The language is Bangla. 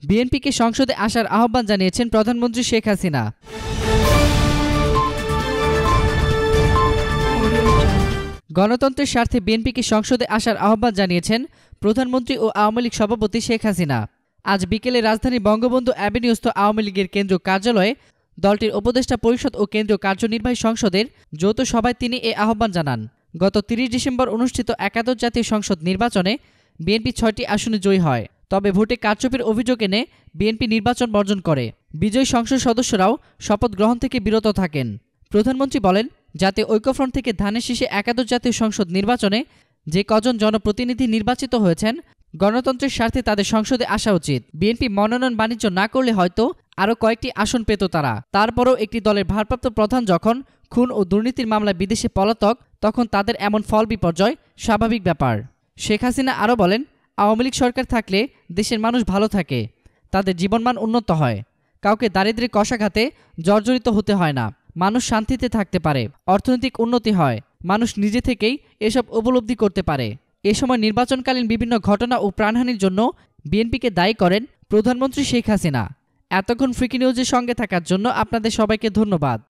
বিএনপিকে সংসদে আসার আহ্বান জানিয়েছেন প্রধানমন্ত্রী শেখ হাসিনা। গণতন্ত্রের স্বার্থে বিএনপিকে সংসদে আসার আহ্বান জানিয়েছেন প্রধানমন্ত্রী ও আওয়ামী লীগ সভাপতি শেখ হাসিনা। আজ বিকেলে রাজধানী বঙ্গবন্ধু অ্যাভিনিউস্থ আওয়ামী লীগের কেন্দ্রীয় কার্যালয়ে দলটির উপদেষ্টা পরিষদ ও কেন্দ্রীয় কার্যনির্বাহী সংসদের যৌথ সভায় তিনি এ আহ্বান জানান। গত ৩০ ডিসেম্বর অনুষ্ঠিত একাদশ জাতীয় সংসদ নির্বাচনে বিএনপি ৬টি আসনে জয়ী হয়। তবে ভোটে কারচুপির অভিযোগ এনে বিএনপি নির্বাচন বর্জন করে। বিজয়ী সংসদ সদস্যরাও শপথ গ্রহণ থেকে বিরত থাকেন। প্রধানমন্ত্রী বলেন, জাতীয় ঐক্যফ্রন্ট থেকে ধানের শীষে একাদশ জাতীয় সংসদ নির্বাচনে যে কজন জনপ্রতিনিধি নির্বাচিত হয়েছেন, গণতন্ত্রের স্বার্থে তাদের সংসদে আসা উচিত। বিএনপি মনোনয়ন বাণিজ্য না করলে হয়তো আরও কয়েকটি আসন পেত তারা। তারপরও একটি দলের ভারপ্রাপ্ত প্রধান যখন খুন ও দুর্নীতির মামলায় বিদেশে পলাতক, তখন তাদের এমন ফল বিপর্যয় স্বাভাবিক ব্যাপার। শেখ হাসিনা আরও বলেন, আওয়ামী লীগ সরকার থাকলে দেশের মানুষ ভালো থাকে, তাদের জীবনমান উন্নত হয়, কাউকে দারিদ্র্যের কষাঘাতে জর্জরিত হতে হয় না, মানুষ শান্তিতে থাকতে পারে, অর্থনৈতিক উন্নতি হয়, মানুষ নিজে থেকেই এসব উপলব্ধি করতে পারে। এ সময় নির্বাচনকালীন বিভিন্ন ঘটনা ও প্রাণহানির জন্য বিএনপিকে দায়ী করেন প্রধানমন্ত্রী শেখ হাসিনা। এতক্ষণ ফ্রিকি নিউজের সঙ্গে থাকার জন্য আপনাদের সবাইকে ধন্যবাদ।